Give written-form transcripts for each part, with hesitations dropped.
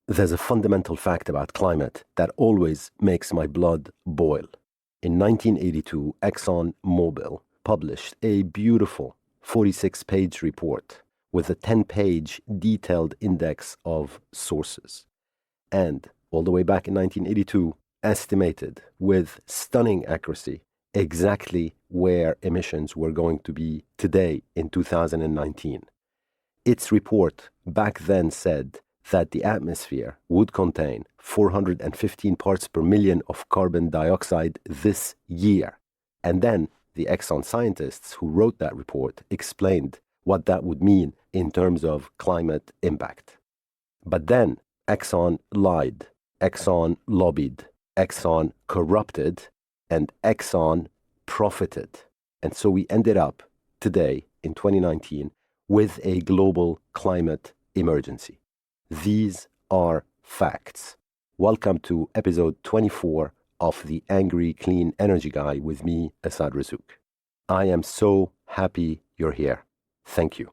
There's a fundamental fact about climate that always makes my blood boil. In 1982, Exxon Mobil published a beautiful 46-page report with a 10-page detailed index of sources. And all the way back in 1982, estimated with stunning accuracy exactly where emissions were going to be today in 2019. Its report back then said that the atmosphere would contain 415 parts per million of carbon dioxide this year. And then the Exxon scientists who wrote that report explained what that would mean in terms of climate impact. But then Exxon lied, Exxon lobbied, Exxon corrupted, and Exxon profited. And so we ended up today in 2019 with a global climate emergency. These are facts. Welcome to episode 24 of the Angry Clean Energy Guy with me, Asad Razouk. I am so happy you're here. Thank you.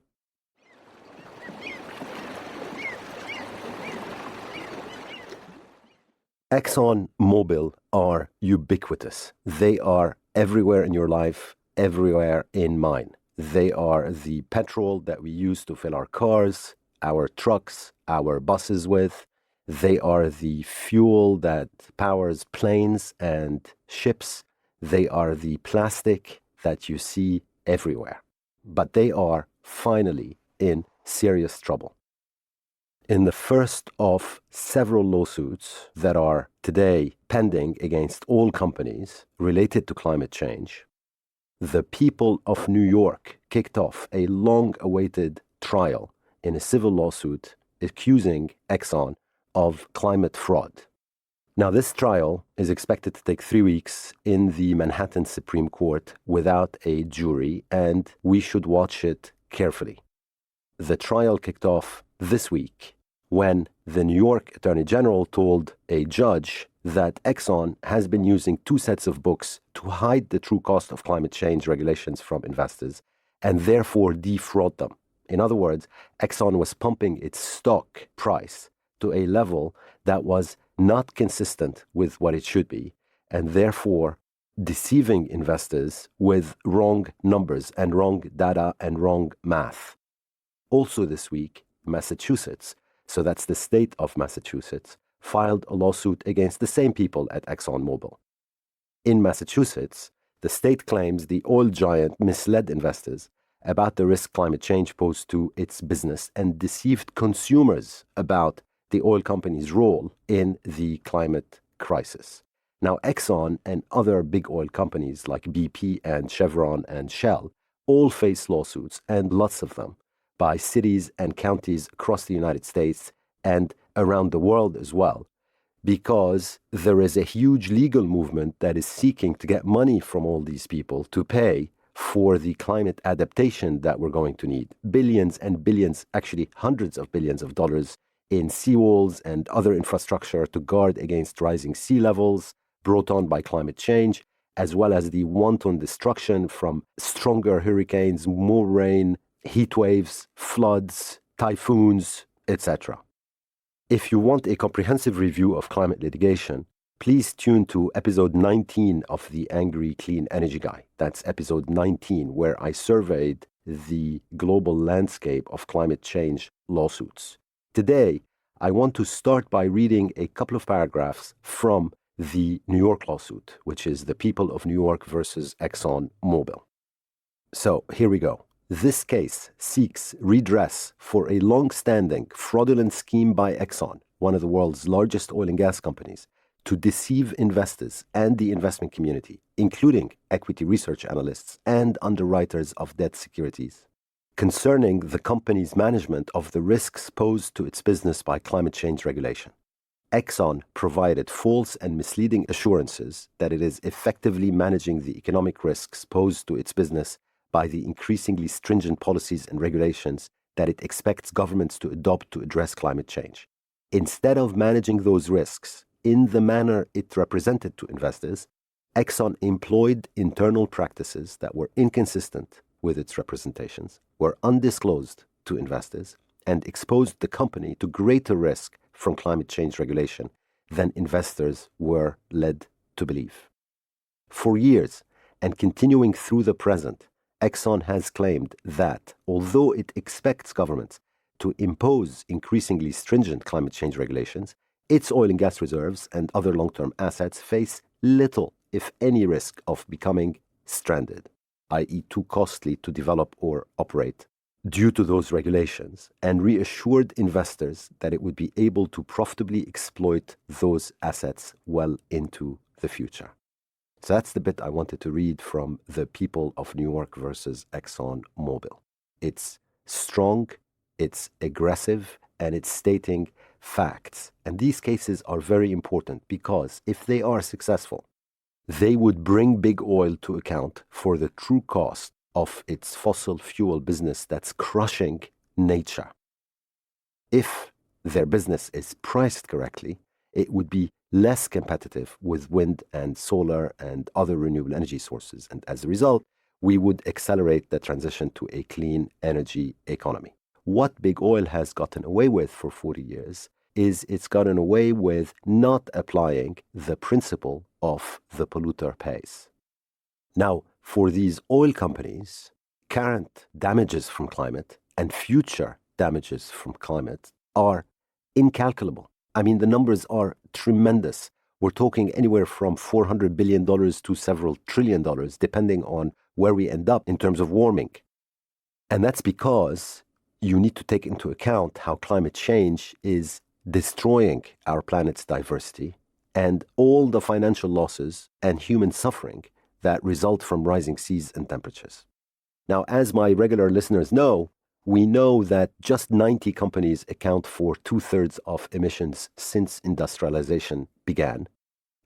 Exxon Mobil are ubiquitous. They are everywhere in your life, everywhere in mine. They are the petrol that we use to fill our cars, our trucks, our buses with. They are the fuel that powers planes and ships. They are the plastic that you see everywhere. But they are finally in serious trouble. In the first of several lawsuits that are today pending against all companies related to climate change, the people of New York kicked off a long-awaited trial in a civil lawsuit accusing Exxon of climate fraud. Now, this trial is expected to take 3 weeks in the Manhattan Supreme Court without a jury, and we should watch it carefully. The trial kicked off this week when the New York Attorney General told a judge that Exxon has been using 2 sets of books to hide the true cost of climate change regulations from investors and therefore defraud them. In other words, Exxon was pumping its stock price to a level that was not consistent with what it should be, and therefore deceiving investors with wrong numbers and wrong data and wrong math. Also this week, Massachusetts, so that's the state of Massachusetts, filed a lawsuit against the same people at Exxon Mobil. In Massachusetts, the state claims the oil giant misled investors about the risk climate change posed to its business and deceived consumers about the oil company's role in the climate crisis. Now, Exxon and other big oil companies like BP and Chevron and Shell all face lawsuits, and lots of them, by cities and counties across the United States and around the world as well, because there is a huge legal movement that is seeking to get money from all these people to pay for the climate adaptation that we're going to need. Billions and billions, actually hundreds of billions of dollars in seawalls and other infrastructure to guard against rising sea levels brought on by climate change, as well as the wanton destruction from stronger hurricanes, more rain, heat waves, floods, typhoons, etc. If you want a comprehensive review of climate litigation, please tune to episode 19 of the Angry Clean Energy Guy. That's episode 19, where I surveyed the global landscape of climate change lawsuits. Today, I want to start by reading a couple of paragraphs from the New York lawsuit, which is the people of New York versus Exxon Mobil. So here we go. This case seeks redress for a long-standing fraudulent scheme by Exxon, one of the world's largest oil and gas companies, to deceive investors and the investment community, including equity research analysts and underwriters of debt securities, concerning the company's management of the risks posed to its business by climate change regulation. Exxon provided false and misleading assurances that it is effectively managing the economic risks posed to its business by the increasingly stringent policies and regulations that it expects governments to adopt to address climate change. Instead of managing those risks in the manner it represented to investors, Exxon employed internal practices that were inconsistent with its representations, were undisclosed to investors, and exposed the company to greater risk from climate change regulation than investors were led to believe. For years, and continuing through the present, Exxon has claimed that although it expects governments to impose increasingly stringent climate change regulations, its oil and gas reserves and other long-term assets face little, if any, risk of becoming stranded, i.e. too costly to develop or operate due to those regulations, and reassured investors that it would be able to profitably exploit those assets well into the future. So that's the bit I wanted to read from The People of New York versus Exxon Mobil. It's strong, it's aggressive, and it's stating facts. And these cases are very important because if they are successful, they would bring big oil to account for the true cost of its fossil fuel business that's crushing nature. If their business is priced correctly, it would be less competitive with wind and solar and other renewable energy sources. And as a result, we would accelerate the transition to a clean energy economy. What big oil has gotten away with for 40 years is it's gotten away with not applying the principle of the polluter pays. Now, for these oil companies, current damages from climate and future damages from climate are incalculable. I mean, the numbers are tremendous. We're talking anywhere from $400 billion to several $1 trillion, depending on where we end up in terms of warming. And that's because you need to take into account how climate change is destroying our planet's diversity and all the financial losses and human suffering that result from rising seas and temperatures. Now, as my regular listeners know, we know that just 90 companies account for 2/3 of emissions since industrialization began.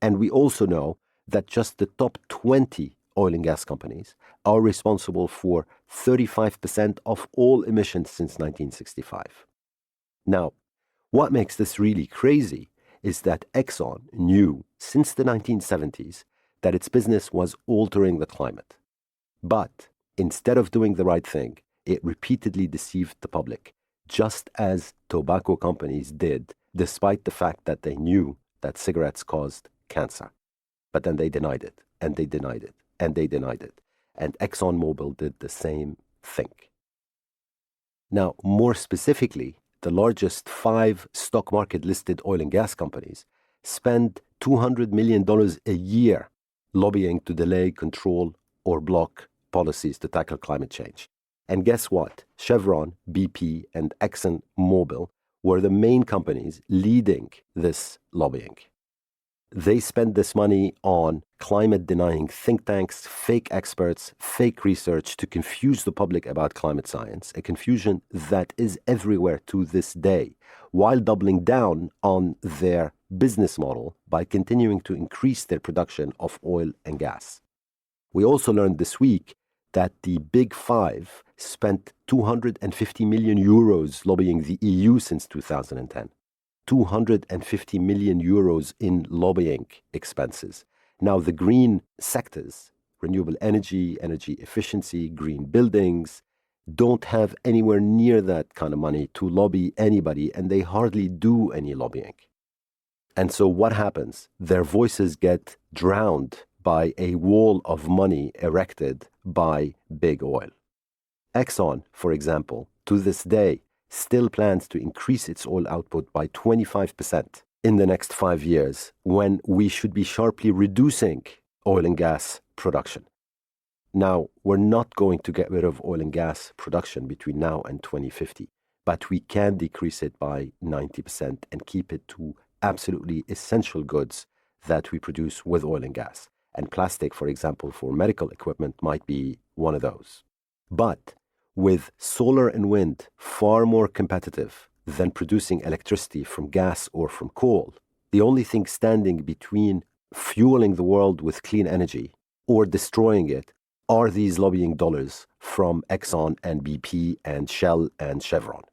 And we also know that just the top 20 oil and gas companies are responsible for 35% of all emissions since 1965. Now, what makes this really crazy is that Exxon knew since the 1970s that its business was altering the climate. But instead of doing the right thing, it repeatedly deceived the public, just as tobacco companies did, despite the fact that they knew that cigarettes caused cancer. But then they denied it, and they denied it, and they denied it. And Exxon Mobil did the same thing. Now, more specifically, the largest 5 stock market listed oil and gas companies spend $200 million a year lobbying to delay, control, or block policies to tackle climate change. And guess what? Chevron, BP, and Exxon Mobil were the main companies leading this lobbying. They spend this money on climate-denying think tanks, fake experts, fake research to confuse the public about climate science, a confusion that is everywhere to this day, while doubling down on their business model by continuing to increase their production of oil and gas. We also learned this week that the Big Five spent 250 million euros lobbying the EU since 2010. 250 million euros in lobbying expenses. Now, the green sectors, renewable energy, energy efficiency, green buildings, don't have anywhere near that kind of money to lobby anybody, and they hardly do any lobbying. And so what happens? Their voices get drowned by a wall of money erected by big oil. Exxon, for example, to this day, still plans to increase its oil output by 25% in the next 5 years, when we should be sharply reducing oil and gas production. Now, we're not going to get rid of oil and gas production between now and 2050, but we can decrease it by 90% and keep it to absolutely essential goods that we produce with oil and gas. And plastic, for example, for medical equipment might be one of those. But with solar and wind far more competitive than producing electricity from gas or from coal, the only thing standing between fueling the world with clean energy or destroying it are these lobbying dollars from Exxon and BP and Shell and Chevron.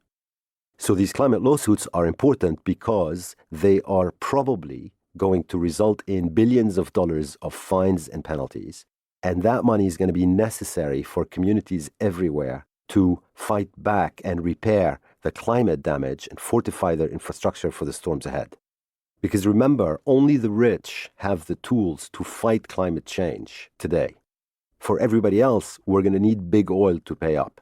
So these climate lawsuits are important because they are probably going to result in billions of dollars of fines and penalties. And that money is going to be necessary for communities everywhere to fight back and repair the climate damage and fortify their infrastructure for the storms ahead. Because remember, only the rich have the tools to fight climate change today. For everybody else, we're going to need big oil to pay up.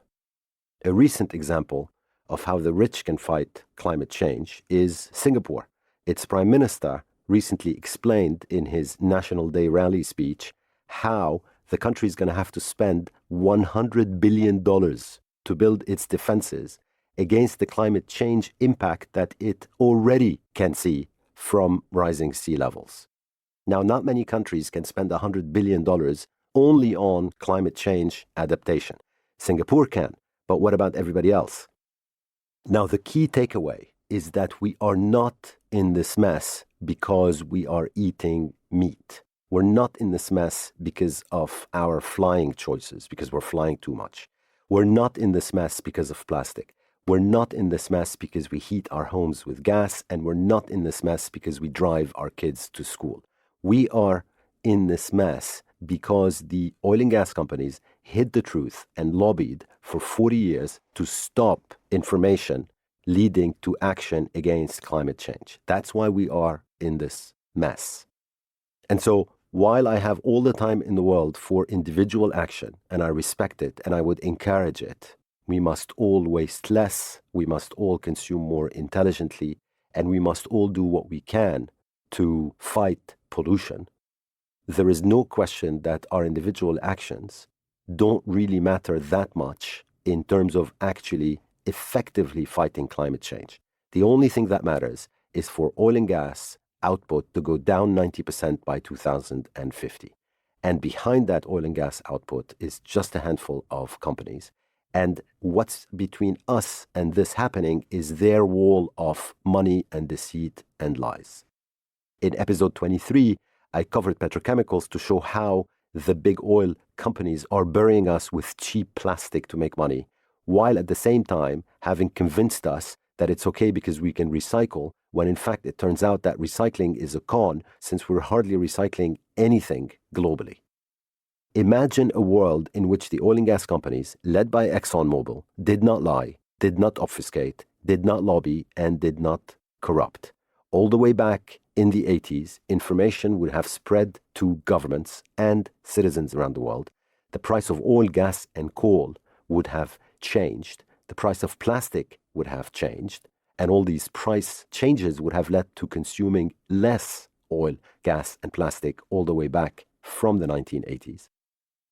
A recent example of how the rich can fight climate change is Singapore. Its prime minister recently explained in his National Day rally speech how the country is going to have to spend $100 billion to build its defenses against the climate change impact that it already can see from rising sea levels. Now, not many countries can spend $100 billion only on climate change adaptation. Singapore can, but what about everybody else? Now, the key takeaway is that we are not in this mess because we are eating meat. We're not in this mess because of our flying choices, because we're flying too much. We're not in this mess because of plastic. We're not in this mess because we heat our homes with gas, and we're not in this mess because we drive our kids to school. We are in this mess because the oil and gas companies hid the truth and lobbied for 40 years to stop information leading to action against climate change. That's why we are in this mess. And so while I have all the time in the world for individual action, and I respect it and I would encourage it, we must all waste less, we must all consume more intelligently, and we must all do what we can to fight pollution. There is no question that our individual actions don't really matter that much in terms of actually effectively fighting climate change. The only thing that matters is for oil and gas output to go down 90% by 2050. And behind that oil and gas output is just a handful of companies. And what's between us and this happening is their wall of money and deceit and lies. In episode 23, I covered petrochemicals to show how the big oil companies are burying us with cheap plastic to make money, while at the same time having convinced us that it's okay because we can recycle, when in fact it turns out that recycling is a con since we're hardly recycling anything globally. Imagine a world in which the oil and gas companies, led by Exxon Mobil, did not lie, did not obfuscate, did not lobby, and did not corrupt. All the way back in the 80s, information would have spread to governments and citizens around the world. The price of oil, gas, and coal would have changed. The price of plastic would have changed. And all these price changes would have led to consuming less oil, gas, and plastic all the way back from the 1980s.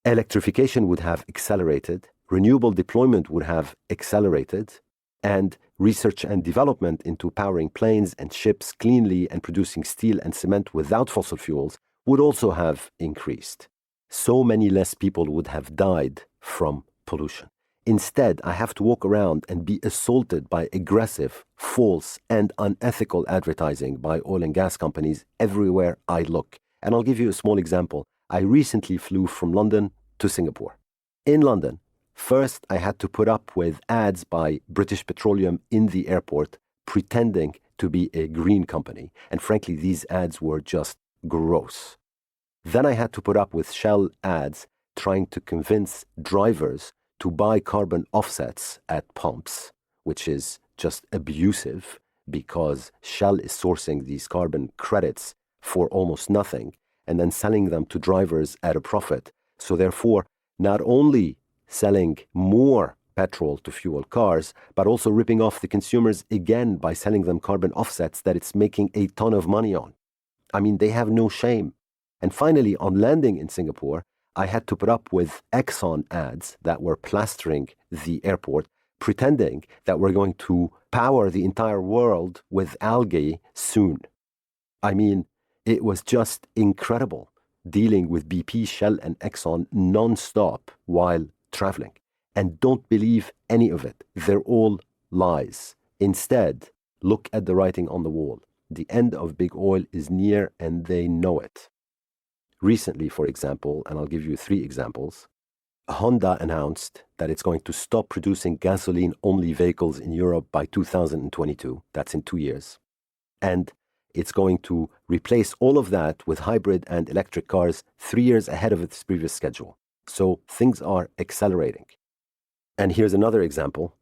Electrification would have accelerated, renewable deployment would have accelerated, and research and development into powering planes and ships cleanly and producing steel and cement without fossil fuels would also have increased. So many less people would have died from pollution. Instead, I have to walk around and be assaulted by aggressive, false, and unethical advertising by oil and gas companies everywhere I look. And I'll give you a small example. I recently flew from London to Singapore. In London, first I had to put up with ads by British Petroleum in the airport pretending to be a green company. And frankly, these ads were just gross. Then I had to put up with Shell ads trying to convince drivers to buy carbon offsets at pumps, which is just abusive because Shell is sourcing these carbon credits for almost nothing and then selling them to drivers at a profit. So therefore, not only selling more petrol to fuel cars, but also ripping off the consumers again by selling them carbon offsets that it's making a ton of money on. I mean, they have no shame. And finally, on landing in Singapore, I had to put up with Exxon ads that were plastering the airport, pretending that we're going to power the entire world with algae soon. I mean, it was just incredible dealing with BP, Shell, and Exxon non-stop while traveling. And don't believe any of it. They're all lies. Instead, look at the writing on the wall. The end of big oil is near and they know it. Recently, for example, and I'll give you 3 examples, Honda announced that it's going to stop producing gasoline-only vehicles in Europe by 2022. That's in 2 years. And it's going to replace all of that with hybrid and electric cars 3 years ahead of its previous schedule. So things are accelerating. And here's another example.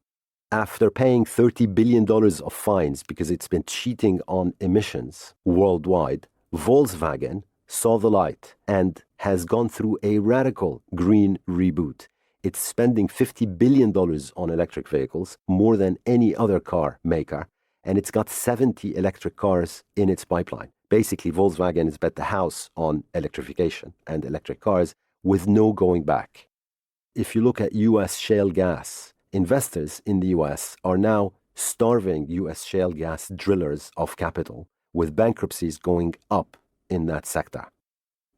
After paying $30 billion of fines because it's been cheating on emissions worldwide, Volkswagen saw the light and has gone through a radical green reboot. It's spending $50 billion on electric vehicles, more than any other car maker, and it's got 70 electric cars in its pipeline. Basically, Volkswagen has bet the house on electrification and electric cars with no going back. If you look at US shale gas, investors in the US are now starving US shale gas drillers of capital, with bankruptcies going up in that sector.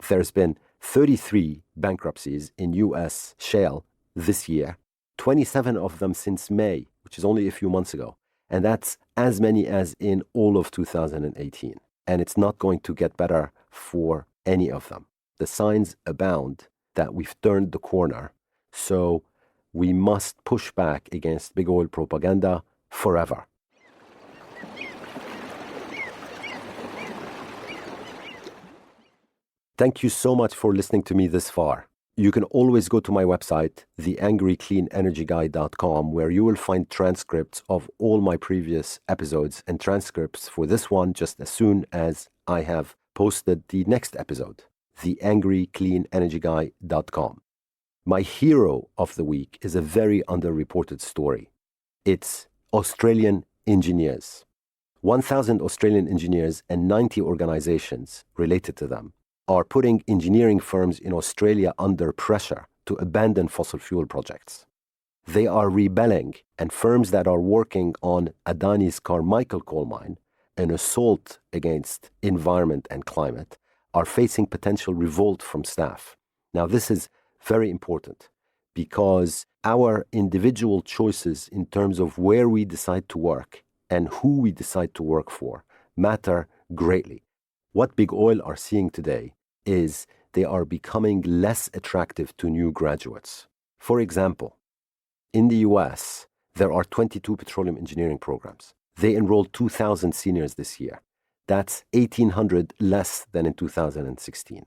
There's been 33 bankruptcies in US shale this year, 27 of them since May, which is only a few months ago. And that's as many as in all of 2018. And it's not going to get better for any of them. The signs abound that we've turned the corner. So we must push back against big oil propaganda forever. Thank you so much for listening to me this far. You can always go to my website, theangrycleanenergyguy.com, where you will find transcripts of all my previous episodes and transcripts for this one just as soon as I have posted the next episode, theangrycleanenergyguy.com. My hero of the week is a very underreported story. It's Australian engineers. 1,000 Australian engineers and 90 organizations related to them are putting engineering firms in Australia under pressure to abandon fossil fuel projects. They are rebelling, and firms that are working on Adani's Carmichael coal mine, an assault against environment and climate, are facing potential revolt from staff. Now, this is very important because our individual choices in terms of where we decide to work and who we decide to work for matter greatly. What big oil are seeing today is they are becoming less attractive to new graduates. For example, in the US, there are 22 petroleum engineering programs. They enrolled 2,000 seniors this year. That's 1,800 less than in 2016.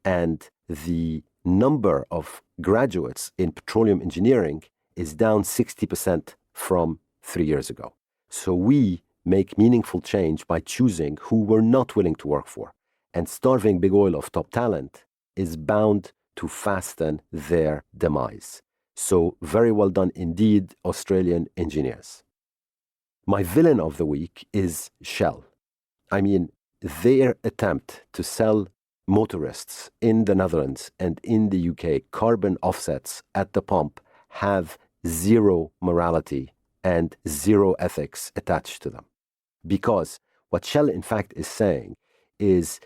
And the number of graduates in petroleum engineering is down 60% from 3 years ago. So we make meaningful change by choosing who we're not willing to work for. And starving big oil of top talent is bound to fasten their demise. So very well done indeed, Australian engineers. My villain of the week is Shell. I mean, their attempt to sell motorists in the Netherlands and in the UK carbon offsets at the pump have zero morality and zero ethics attached to them. Because what Shell in fact is saying is,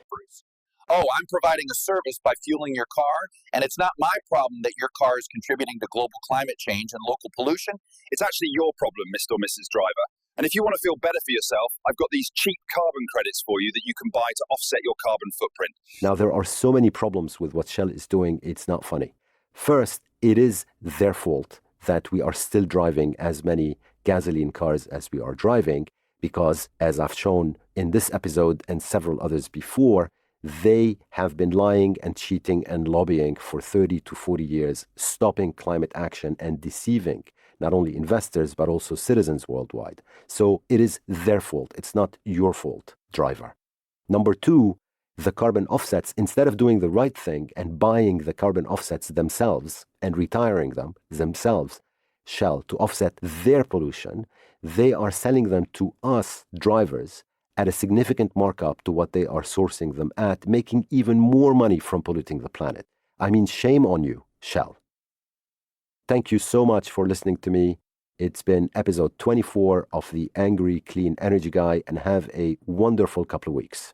oh, I'm providing a service by fueling your car, and it's not my problem that your car is contributing to global climate change and local pollution. It's actually your problem, Mr. or Mrs. Driver. And if you want to feel better for yourself, I've got these cheap carbon credits for you that you can buy to offset your carbon footprint. Now, there are so many problems with what Shell is doing, it's not funny. First, it is their fault that we are still driving as many gasoline cars as we are driving, because, as I've shown in this episode and several others before, they have been lying and cheating and lobbying for 30 to 40 years, stopping climate action and deceiving not only investors, but also citizens worldwide. So it is their fault. It's not your fault, driver. Number two, the carbon offsets, instead of doing the right thing and buying the carbon offsets themselves and retiring them themselves, Shell, to offset their pollution, they are selling them to us drivers at a significant markup to what they are sourcing them at, making even more money from polluting the planet. I mean, shame on you, Shell. Thank you so much for listening to me. It's been episode 24 of the Angry Clean Energy Guy, and have a wonderful couple of weeks.